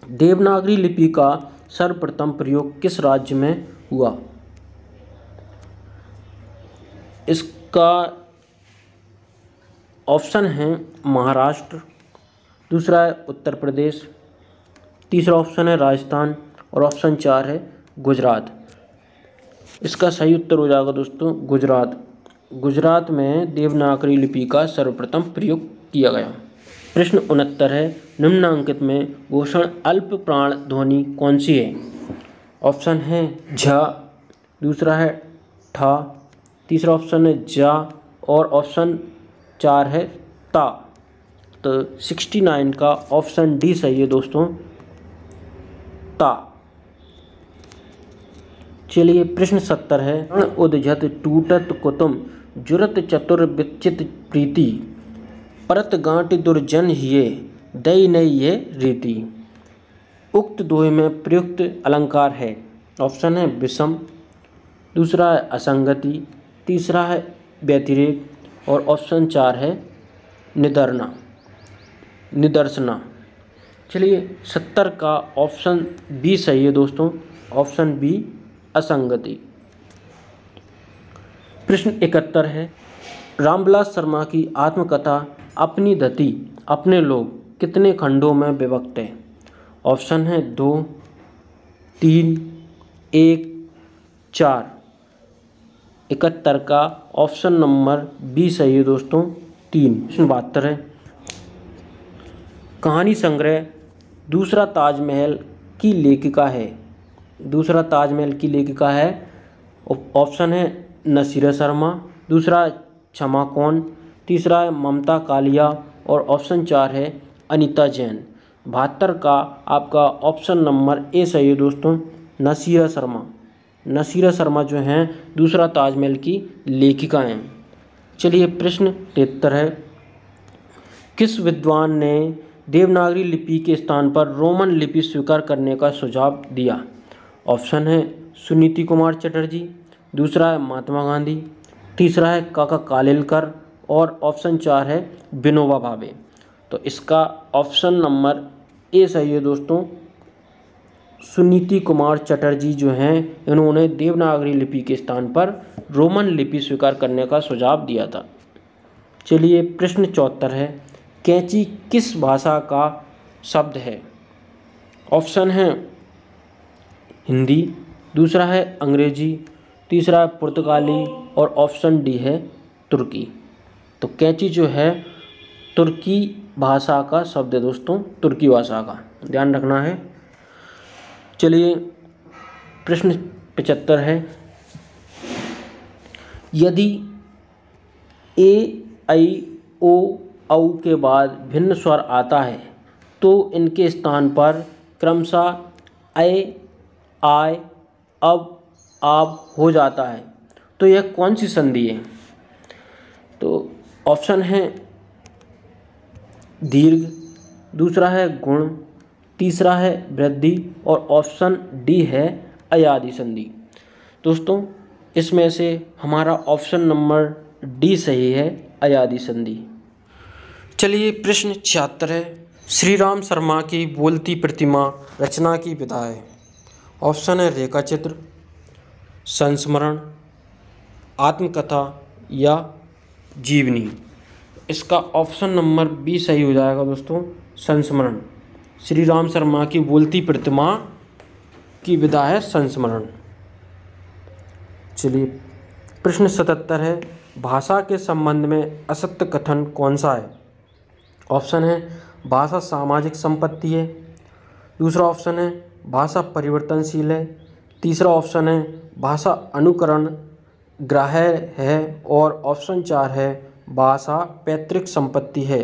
देवनागरी लिपि का सर्वप्रथम प्रयोग किस राज्य में हुआ। इसका ऑप्शन है महाराष्ट्र, दूसरा है उत्तर प्रदेश, तीसरा ऑप्शन है राजस्थान और ऑप्शन 4 है गुजरात। इसका सही उत्तर हो जाएगा दोस्तों गुजरात। गुजरात में देवनागरी लिपि का सर्वप्रथम प्रयोग किया गया। प्रश्न 69 है निम्नांकित में घोषण अल्प प्राण ध्वनि कौन सी है। ऑप्शन है झ, दूसरा है ठा, तीसरा ऑप्शन है जा और ऑप्शन 4 है ता। तो 69 का ऑप्शन डी सही है दोस्तों, ता। चलिए प्रश्न 70 है उदझत टूटत कुतुम जुरत चतुर विचित प्रीति परत गांठ दुर्जन हिये दई नई ये रीति। उक्त दोहे में प्रयुक्त अलंकार है। ऑप्शन है विषम, दूसरा है असंगति, तीसरा है व्यतिरेक और ऑप्शन 4 है निदर्शना। चलिए 70 का ऑप्शन बी सही है दोस्तों, ऑप्शन बी असंगति। प्रश्न 71 है रामविलास शर्मा की आत्मकथा अपनी धति अपने लोग कितने खंडों में विभक्त है। ऑप्शन है 2, 3, 1, 4। 71 का ऑप्शन नंबर बी सही है दोस्तों, 3। प्रश्न 72 है कहानी संग्रह दूसरा ताजमहल की लेखिका है। दूसरा ताजमहल की लेखिका है, ऑप्शन है नसीरा शर्मा, दूसरा क्षमा कौन, तीसरा है ममता कालिया और ऑप्शन 4 है अनीता जैन। 72 का आपका ऑप्शन नंबर ए सही है दोस्तों, नसीरा शर्मा। नसीरा शर्मा जो हैं दूसरा ताजमहल की लेखिका हैं। चलिए प्रश्न 73 है किस विद्वान ने देवनागरी लिपि के स्थान पर रोमन लिपि स्वीकार करने का सुझाव दिया। ऑप्शन है सुनीति कुमार चटर्जी, दूसरा है महात्मा गांधी, तीसरा है काका कालेलकर और ऑप्शन 4 है विनोबा भावे। तो इसका ऑप्शन नंबर ए सही है दोस्तों, सुनीति कुमार चटर्जी जो हैं इन्होंने देवनागरी लिपि के स्थान पर रोमन लिपि स्वीकार करने का सुझाव दिया था। चलिए प्रश्न 74 है कैंची किस भाषा का शब्द है। ऑप्शन है हिंदी, दूसरा है अंग्रेजी, तीसरा है पुर्तगाली और ऑप्शन डी है तुर्की। तो कैंची जो है तुर्की भाषा का शब्द है दोस्तों, तुर्की भाषा का ध्यान रखना है। चलिए प्रश्न 75 है यदि ए आई ओ औ के बाद भिन्न स्वर आता है तो इनके स्थान पर क्रमशः ऐ आय अब आप हो जाता है, तो यह कौन सी संधि है। तो ऑप्शन है दीर्घ, दूसरा है गुण, तीसरा है वृद्धि और ऑप्शन डी है अयादि संधि। दोस्तों इसमें से हमारा ऑप्शन नंबर डी सही है, अयादि संधि। चलिए प्रश्न 76 है श्री राम शर्मा की बोलती प्रतिमा रचना की विधा है। ऑप्शन है रेखा चित्र, संस्मरण, आत्मकथा या जीवनी। इसका ऑप्शन नंबर बी सही हो जाएगा दोस्तों, संस्मरण। श्री राम शर्मा की बोलती प्रतिमा की विधा है संस्मरण। चलिए प्रश्न 77 है भाषा के संबंध में असत्य कथन कौन सा है। ऑप्शन है भाषा सामाजिक संपत्ति है, दूसरा ऑप्शन है भाषा परिवर्तनशील है, तीसरा ऑप्शन है भाषा अनुकरण ग्राह्य है और ऑप्शन 4 है भाषा पैतृक संपत्ति है।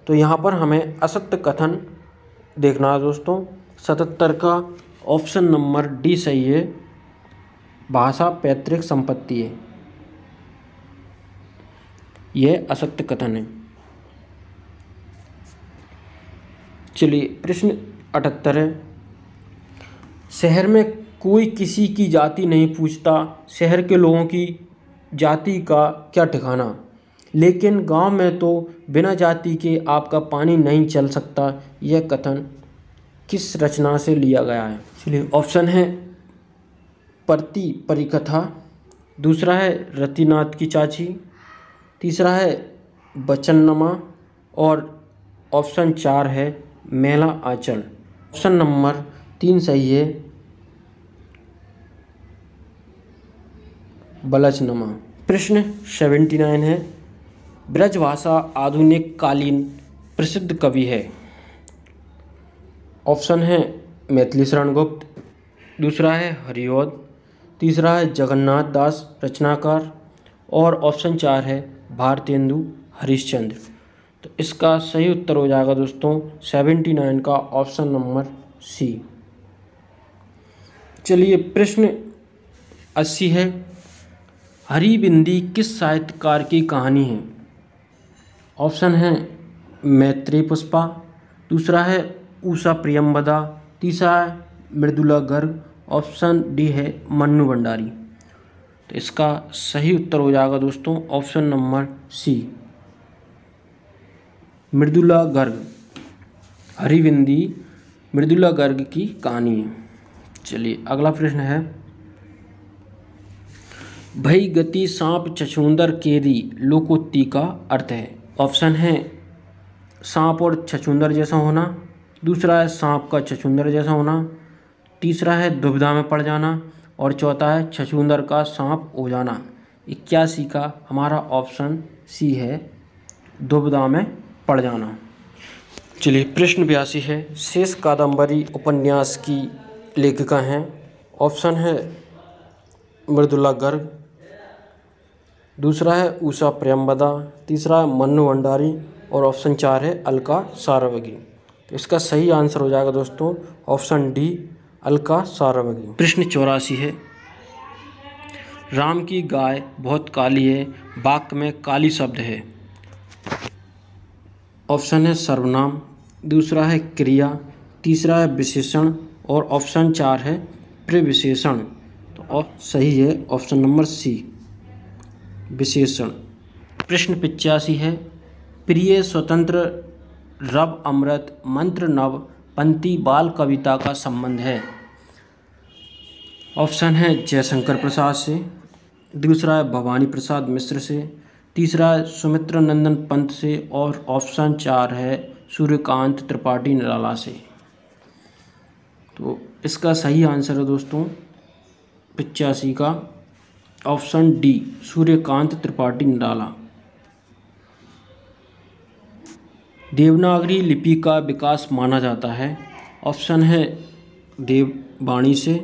तो यहाँ पर हमें असत्य कथन देखना है दोस्तों। 77 का ऑप्शन नंबर डी सही है, भाषा पैतृक संपत्ति है, यह असत्य कथन है। चलिए प्रश्न 78 है, शहर में कोई किसी की जाति नहीं पूछता, शहर के लोगों की जाति का क्या ठिकाना, लेकिन गांव में तो बिना जाति के आपका पानी नहीं चल सकता। यह कथन किस रचना से लिया गया है? चलिए ऑप्शन है परती परिकथा, दूसरा है रतिनाथ की चाची, तीसरा है बचननामा और ऑप्शन 4 है मेला आंचल। ऑप्शन नंबर 3 सही है, बलचनामा। प्रश्न 79 है, ब्रजभाषा आधुनिक कालीन प्रसिद्ध कवि है। ऑप्शन है मैथिली शरण गुप्त, दूसरा है हरिऔध, तीसरा है जगन्नाथ दास रचनाकार और ऑप्शन 4 है भारतेंदु हरिश्चंद्र। तो इसका सही उत्तर हो जाएगा दोस्तों 79 का ऑप्शन नंबर सी। चलिए प्रश्न 80 है, हरिबिंदी किस साहित्यकार की कहानी है? ऑप्शन है मैत्रेय पुष्पा, दूसरा है उषा प्रियंवदा, तीसरा है मृदुला गर्ग, ऑप्शन डी है मन्नू भंडारी। तो इसका सही उत्तर हो जाएगा दोस्तों option number C, Mridula Garg. Haribindi Mridula Garg की कहानी है। चलिए अगला प्रश्न है, भई गति सांप छछूंदर केरी लोकोक्ति का अर्थ है। ऑप्शन है सांप और छछूंदर जैसा होना, दूसरा है सांप का छछूंदर जैसा होना, तीसरा है दुविधा में पड़ जाना और चौथा है छछूंदर का सांप हो जाना। 81 का हमारा ऑप्शन सी है, दुविधा में पड़ जाना। चलिए प्रश्न 82 है, शेष कादम्बरी उपन्यास की लेखिका हैं। ऑप्शन है मृदुला गर्ग, दूसरा है उषा प्रियंवदा, तीसरा है मन्नू भंडारी और ऑप्शन 4 है अलका सारावगी। तो इसका सही आंसर हो जाएगा दोस्तों ऑप्शन डी, अलका सारावगी। प्रश्न 84 है, राम की गाय बहुत काली है, वाक्य में काली शब्द है। ऑप्शन है सर्वनाम, दूसरा है क्रिया, तीसरा है विशेषण और ऑप्शन 4 है प्रविशेषण। तो सही है ऑप्शन नंबर सी, विशेषण। प्रश्न 85 है, प्रिय स्वतंत्र रव अमृत मंत्र नव पंक्ति बाल कविता का संबंध है। ऑप्शन है जयशंकर प्रसाद से, दूसरा है भवानी प्रसाद मिश्र से, तीसरा है सुमित्रा नंदन पंत से और ऑप्शन 4 है सूर्यकांत त्रिपाठी निराला से। तो इसका सही आंसर है दोस्तों 85 का ऑप्शन डी, सूर्यकांत त्रिपाठी निराला। देवनागरी लिपि का विकास माना जाता है। ऑप्शन है देववाणी से,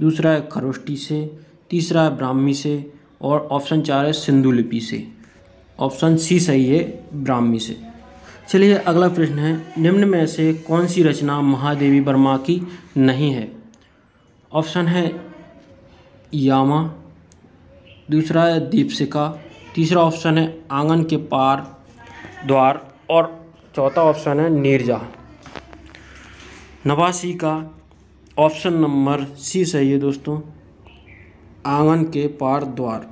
दूसरा है खरोष्टी से, तीसरा है ब्राह्मी से और ऑप्शन 4 है सिंधु लिपि से। ऑप्शन सी सही है, ब्राह्मी से। चलिए अगला प्रश्न है, निम्न में से कौन सी रचना महादेवी वर्मा की नहीं है? ऑप्शन है यामा, दूसरा है दीपशिखा, तीसरा ऑप्शन है आंगन के पार द्वार और चौथा ऑप्शन है नीरजा। 89 का ऑप्शन नंबर सी सही है दोस्तों, आंगन के पार द्वार।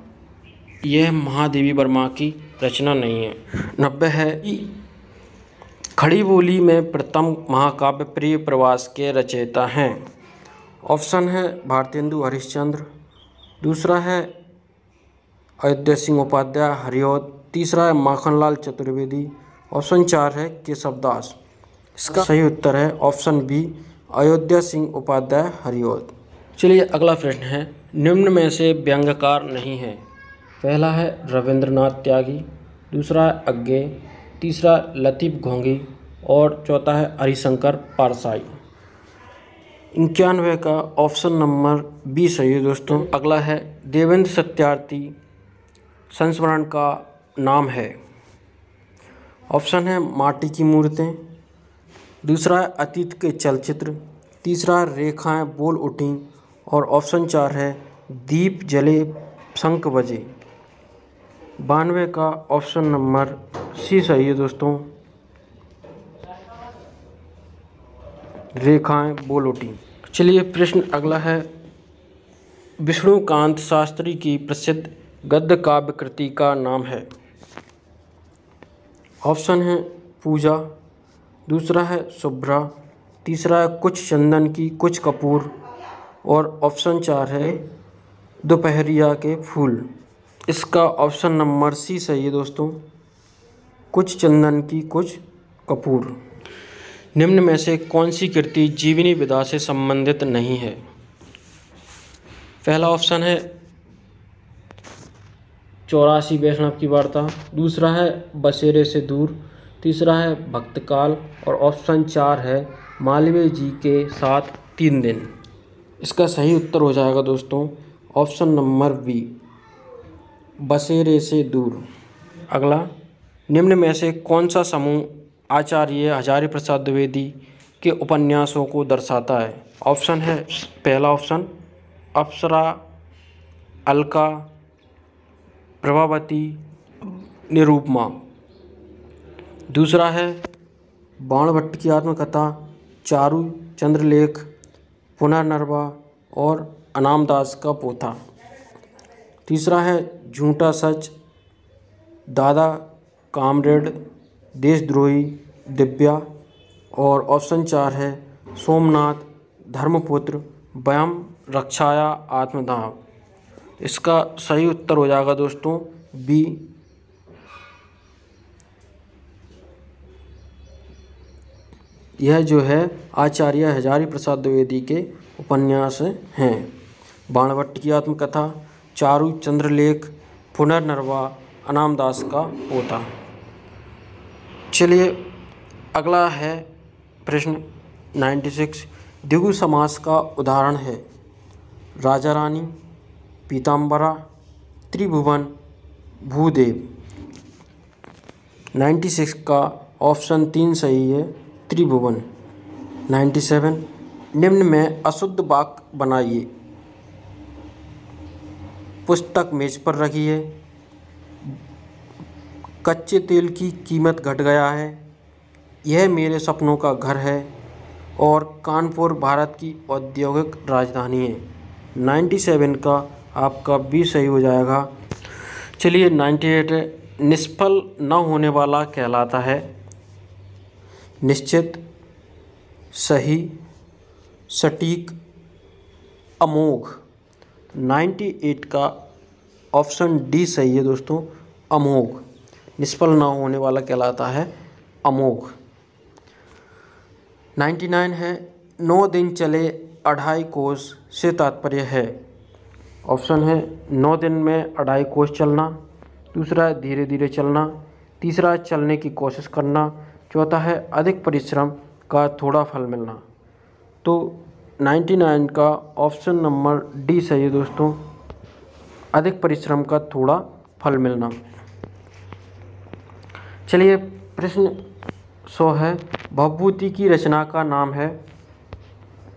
यह महादेवी वर्मा की रचना नहीं है। 90 है, खड़ी बोली में प्रथम महाकाव्य प्रिय प्रवास के रचयिता हैं। ऑप्शन है भारतेंदु हरिश्चंद्र, दूसरा है अयोध्या सिंह उपाध्याय हरिऔध, तीसरा है माखनलाल चतुर्वेदी, ऑप्शन 4 है केशवदास। इसका सही उत्तर है ऑप्शन बी, अयोध्या सिंह उपाध्याय हरिऔध। चलिए अगला प्रश्न है, निम्न में से व्यंग्यकार नहीं है। पहला है रविंद्रनाथ त्यागी, दूसरा है अज्ञे, तीसरा लतीफ़ घोंगी और चौथा है हरिशंकर पारसाई। 91 का ऑप्शन नंबर बी सही है दोस्तों। अगला है, देवेंद्र सत्यार्थी संस्मरण का नाम है। ऑप्शन है माटी की मूर्तें, दूसरा है अतीत के चलचित्र, तीसरा है रेखाएं बोल उठी और ऑप्शन 4 है दीप जले शंख बजे। 92 का ऑप्शन नंबर सी सही है दोस्तों, रेखाएं बोल उठी। चलिए प्रश्न अगला है, विष्णुकांत शास्त्री की प्रसिद्ध गद्य काव्य कृति का नाम है। ऑप्शन है पूजा, दूसरा है शुभ्रा, तीसरा है कुछ चंदन की कुछ कपूर और ऑप्शन 4 है दोपहरिया के फूल। इसका ऑप्शन नंबर सी सही है दोस्तों, कुछ चंदन की कुछ कपूर। निम्न में से कौन सी कृति जीवनी विधा से संबंधित नहीं है? पहला ऑप्शन है 84 वैष्णव की वार्ता, दूसरा है बसेरे से दूर, तीसरा है भक्तकाल और ऑप्शन 4 है मालवीय जी के साथ 3 दिन। इसका सही उत्तर हो जाएगा दोस्तों ऑप्शन नंबर बी, बसेरे से दूर। अगला, निम्न में से कौन सा समूह आचार्य हजारी प्रसाद द्विवेदी के उपन्यासों को दर्शाता है? ऑप्शन है पहला ऑप्शन अप्सरा, अलका, प्रभावती, निरूपमा, दूसरा है बाणभट्ट की आत्मकथा, चारु चंद्रलेख, पुनर्नवा और अनामदास का पोथा, तीसरा है झूठा सच, दादा कामरेड, देशद्रोही, दिव्या और ऑप्शन 4 है सोमनाथ, धर्मपुत्र, वयम रक्षाया आत्मदाह। इसका सही उत्तर हो जाएगा दोस्तों बी, यह जो है आचार्य हजारी प्रसाद द्विवेदी के उपन्यास हैं। बाणभट्ट की आत्मकथा, चारु चंद्रलेख, पुनर्नवा, अनामदास का पोथा। चलिए अगला है प्रश्न 96, द्विगु समास का उदाहरण है राजा रानी, पीताम्बरा, त्रिभुवन, भूदेव। 96 का ऑप्शन 3 सही है, त्रिभुवन। 97, निम्न में अशुद्ध वाक्य बनाइए। पुस्तक मेज पर रखी है, कच्चे तेल की कीमत घट गया है, यह मेरे सपनों का घर है और कानपुर भारत की औद्योगिक राजधानी है। 97 का आपका बी सही हो जाएगा। चलिए 98 है, निष्फल न होने वाला कहलाता है निश्चित, सही, सटीक, अमोघ। 98 का ऑप्शन डी सही है दोस्तों, अमोघ। निष्फल न होने वाला कहलाता है अमोघ। 99 है, 9 दिन चले 2.5 कोस से तात्पर्य है। ऑप्शन है 9 दिन में 2.5 कोस चलना, दूसरा है धीरे धीरे चलना, तीसरा है चलने की कोशिश करना, चौथा है अधिक परिश्रम का थोड़ा फल मिलना। तो 99 का ऑप्शन नंबर डी सही है दोस्तों, अधिक परिश्रम का थोड़ा फल मिलना। चलिए प्रश्न 100 है, भवभूति की रचना का नाम है।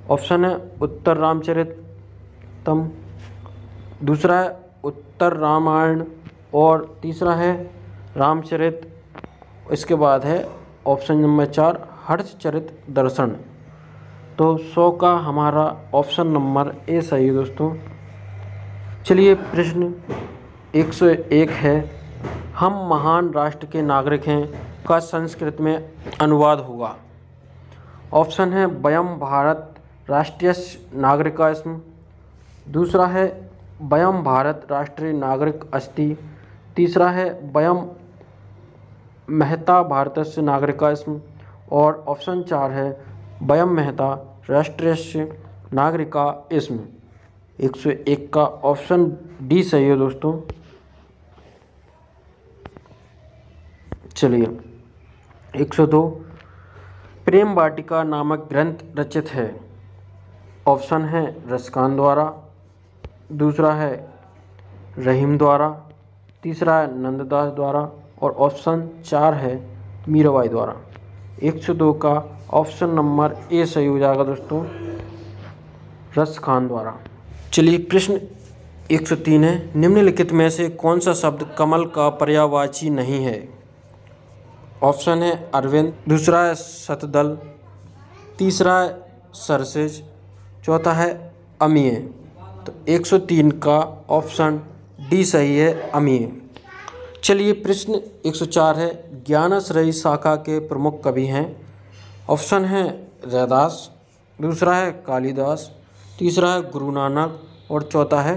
ऑप्शन है उत्तर रामचरितम, दूसरा है उत्तर रामायण और तीसरा है रामचरित। इसके बाद है ऑप्शन नंबर 4 हर्षचरित दर्शन। तो 100 का हमारा ऑप्शन नंबर ए सही है दोस्तों। चलिए प्रश्न 101 है, हम महान राष्ट्र के नागरिक हैं का संस्कृत में अनुवाद होगा। ऑप्शन है वयम भारत राष्ट्रियस्य नागरिकस्म, दूसरा है वयम भारत राष्ट्रीय नागरिक अस्ति, तीसरा है वयम महता भारतस्य नागरिकस्म और ऑप्शन 4 है वयम महता राष्ट्रीयस्य नागरिका इस्म। 101 का ऑप्शन डी सही है दोस्तों। चलिए 102, प्रेम वाटिका नामक ग्रंथ रचित है। ऑप्शन है रसकान द्वारा, दूसरा है रहीम द्वारा, तीसरा है नंददास द्वारा और ऑप्शन 4 है मीराबाई द्वारा। 102 का ऑप्शन नंबर ए सही हो जाएगा दोस्तों, रस खान द्वारा। चलिए प्रश्न 103 है, निम्नलिखित में से कौन सा शब्द कमल का पर्यायवाची नहीं है? ऑप्शन है अरविंद, दूसरा है शतदल, तीसरा है सरसेज, चौथा है अमीय। तो 103 का ऑप्शन डी सही है, अमीय। चलिए प्रश्न 104 है, ज्ञानाश्रयी शाखा के प्रमुख कवि हैं? ऑप्शन है रैदास, दूसरा है कालिदास, तीसरा है गुरु नानक और चौथा है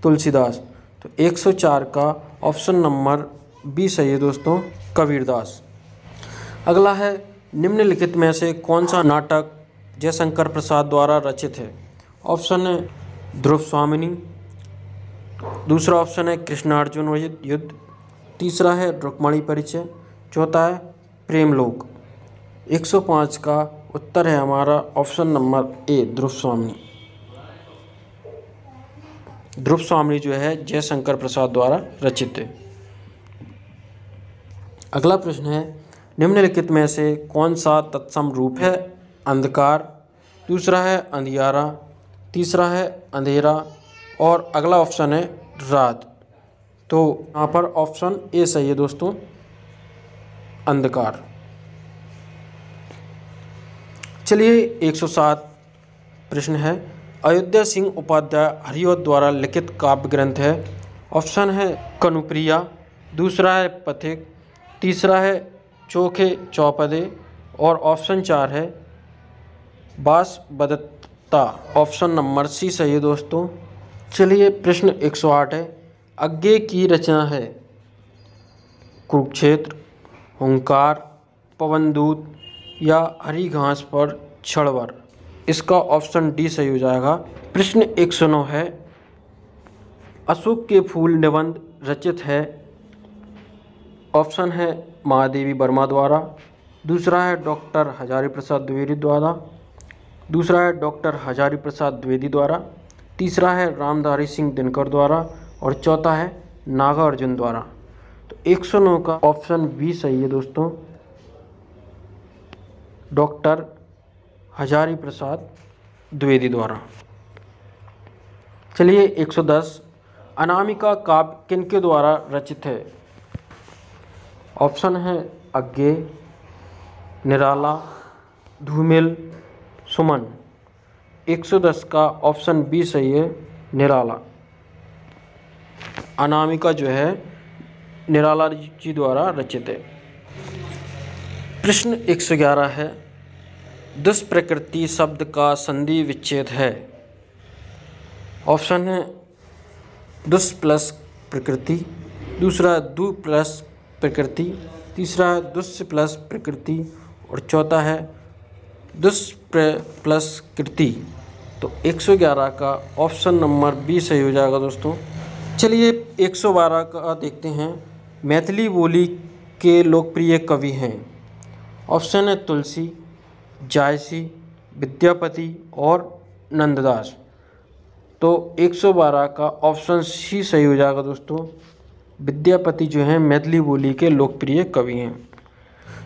तुलसीदास। तो 104 का ऑप्शन नंबर बी सही है दोस्तों, कबीरदास। अगला है, निम्नलिखित में से कौन सा नाटक जयशंकर प्रसाद द्वारा रचित है? ऑप्शन है ध्रुव स्वामिनी, दूसरा ऑप्शन है कृष्णार्जुन युद्ध, तीसरा है रुक्मणी परिचय, चौथा है प्रेमलोक। 105 का उत्तर है हमारा ऑप्शन नंबर ए, ध्रुव स्वामिनी। ध्रुव स्वामिनी जो है जयशंकर प्रसाद द्वारा रचित है। अगला प्रश्न है, निम्नलिखित में से कौन सा तत्सम रूप है? अंधकार, दूसरा है अंधियारा, तीसरा है अंधेरा और अगला ऑप्शन है रात। तो यहाँ पर ऑप्शन ए सही है दोस्तों, अंधकार। चलिए 107 प्रश्न है, अयोध्या सिंह उपाध्याय हरिऔध द्वारा लिखित काव्य ग्रंथ है? ऑप्शन है कनुप्रिया, दूसरा है पथिक, तीसरा है चोखे चौपदे और ऑप्शन 4 है बासवदत्ता। ऑप्शन नंबर सी सही है दोस्तों। चलिए प्रश्न 108 है, अज्ञे की रचना है? कुरुक्षेत्र, हुंकार, पवनदूत या हरी घास पर क्षणवर। इसका ऑप्शन डी सही हो जाएगा। प्रश्न 109 है, अशोक के फूल निबंध रचित है? ऑप्शन है महादेवी वर्मा द्वारा, दूसरा है डॉक्टर हजारी प्रसाद द्विवेदी द्वारा, दूसरा है डॉक्टर हजारी प्रसाद द्विवेदी द्वारा, तीसरा है रामधारी सिंह दिनकर द्वारा और चौथा है नागार्जुन द्वारा। तो 109 का ऑप्शन बी सही है दोस्तों, डॉक्टर हजारी प्रसाद द्विवेदी द्वारा। चलिए 110, अनामिका काव्य किनके द्वारा रचित है? ऑप्शन है अज्ञे, निराला, धूमिल, सुमन। 110 का ऑप्शन बी सही है, निराला। अनामिका जो है निराला जी द्वारा रचित है। प्रश्न 111 है, दुष्प्रकृति शब्द का संधि विच्छेद है? ऑप्शन है दुष् प्लस प्रकृति, दूसरा दु प्लस प्रकृति, तीसरा है दुष्य प्लस प्रकृति और चौथा है दुष्प्र प्लस कृति। तो 111 का ऑप्शन नंबर बी सही हो जाएगा दोस्तों। चलिए 112 का देखते हैं, मैथिली बोली के लोकप्रिय कवि हैं? ऑप्शन है तुलसी, जायसी, विद्यापति और नंददास। तो 112 का ऑप्शन सी सही हो जाएगा दोस्तों, विद्यापति जो हैं मैथिली बोली के लोकप्रिय कवि हैं।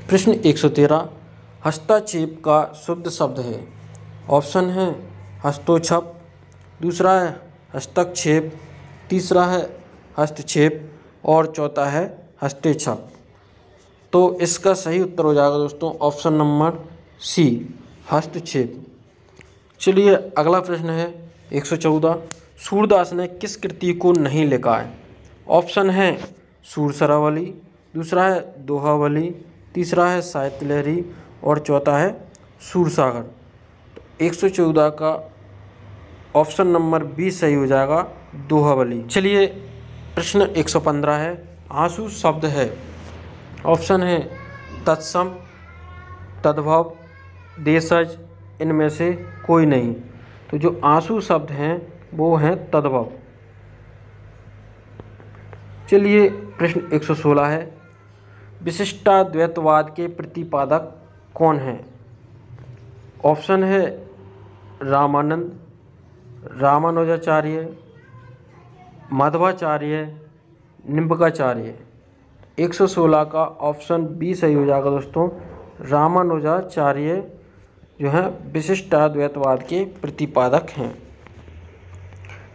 प्रश्न 113, हस्तक्षेप का शुद्ध शब्द है? ऑप्शन है हस्तोक्षेप, दूसरा है हस्तक्षेप, तीसरा है हस्तक्षेप और चौथा है हस्तेक्षेप। तो इसका सही उत्तर हो जाएगा दोस्तों ऑप्शन नंबर सी, हस्तक्षेप। चलिए अगला प्रश्न है 114, सूरदास ने किस कृति को नहीं लिखा है? ऑप्शन है सूरसरावली, दूसरा है दोहावली, तीसरा है साहित्य लहरी और चौथा है सूरसागर। तो 114 का ऑप्शन नंबर बी सही हो जाएगा, दोहावली। चलिए प्रश्न 115 है, आंसू शब्द है? ऑप्शन है तत्सम, तद्भव, देशज, इनमें से कोई नहीं। तो जो आंसू शब्द हैं वो हैं तद्भव। चलिए प्रश्न 116 है, विशिष्टाद्वैतवाद के प्रतिपादक कौन हैं? ऑप्शन है रामानंद, रामानुजाचार्य, माधवाचार्य, निम्बकाचार्य। 116 का ऑप्शन बी सही हो जाएगा दोस्तों। रामानुजाचार्य जो है विशिष्टाद्वैतवाद के प्रतिपादक हैं।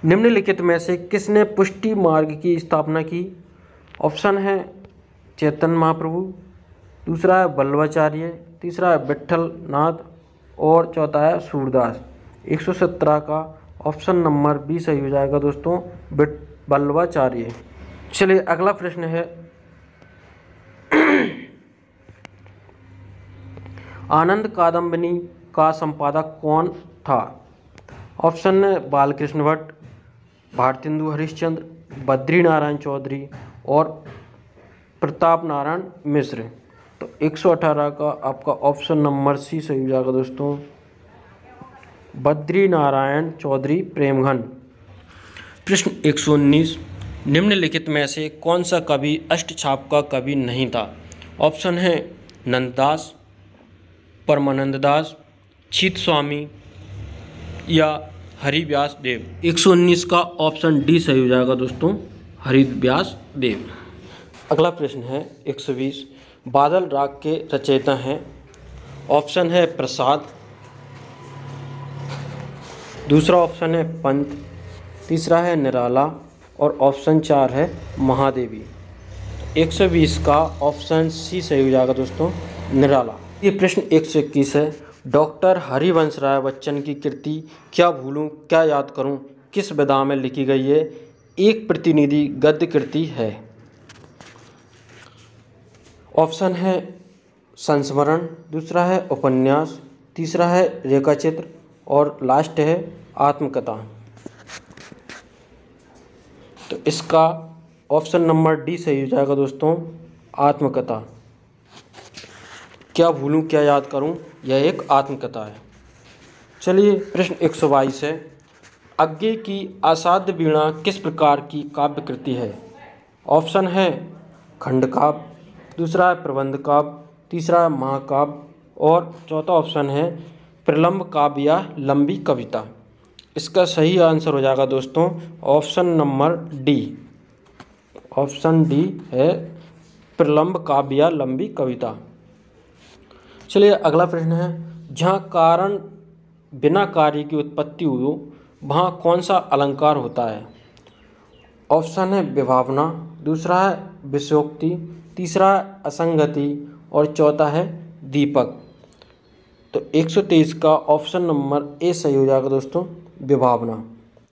निम्नलिखित में से किसने पुष्टि मार्ग की स्थापना की? ऑप्शन है चैतन्य महाप्रभु, दूसरा है वल्लभाचार्य, तीसरा है विट्ठल नाथ और चौथा है सूरदास। 117 का ऑप्शन नंबर बी सही हो जाएगा दोस्तों, वल्लभाचार्य। चलिए अगला प्रश्न है, आनंद कादम्बिनी का संपादक कौन था? ऑप्शन है बालकृष्ण भट्ट, भारतेंदु हरिश्चंद्र, बद्री नारायण चौधरी और प्रताप नारायण मिश्र। तो 118 का आपका ऑप्शन नंबर सी सही हो जाएगा दोस्तों, बद्री नारायण चौधरी प्रेमघन। प्रश्न 119, निम्नलिखित में से कौन सा कवि अष्टछाप का कवि नहीं था? ऑप्शन है नंददास, परमानंद दास, छीत स्वामी या हरिव्यास देव। 119 का ऑप्शन डी सही हो जाएगा दोस्तों, हरिव्यास देव। अगला प्रश्न है 120, बादल राग के रचयिता हैं? ऑप्शन है प्रसाद, दूसरा ऑप्शन है पंत, तीसरा है निराला और ऑप्शन 4 है महादेवी। 120 का ऑप्शन सी सही हो जाएगा दोस्तों, निराला। ये प्रश्न 121 है, डॉक्टर हरिवंश राय बच्चन की कृति क्या भूलूं क्या याद करूं किस विधा में लिखी गई है? एक प्रतिनिधि गद्य कृति है। ऑप्शन है संस्मरण, दूसरा है उपन्यास, तीसरा है रेखाचित्र और लास्ट है आत्मकथा। तो इसका ऑप्शन नंबर डी सही हो जाएगा दोस्तों, आत्मकथा। क्या भूलूं क्या याद करूं, यह एक आत्मकथा है। चलिए प्रश्न 122 है, अज्ञे की असाध्य वीणा किस प्रकार की काव्य कृति है? ऑप्शन है खंडकाव्य, दूसरा है प्रबंध काव्य, तीसरा है महाकाव्य और चौथा ऑप्शन है प्रलंब काव्य या लंबी कविता। इसका सही आंसर हो जाएगा दोस्तों option number D. Option D है प्रलंब काव्य या लंबी कविता। चलिए अगला प्रश्न है, जहाँ कारण बिना कार्य की उत्पत्ति हो वहाँ कौन सा अलंकार होता है? ऑप्शन है विभावना, दूसरा है विषयोक्ति, तीसरा है असंगति और चौथा है दीपक। तो 123 का ऑप्शन नंबर ए सही हो जाएगा दोस्तों, विभावना।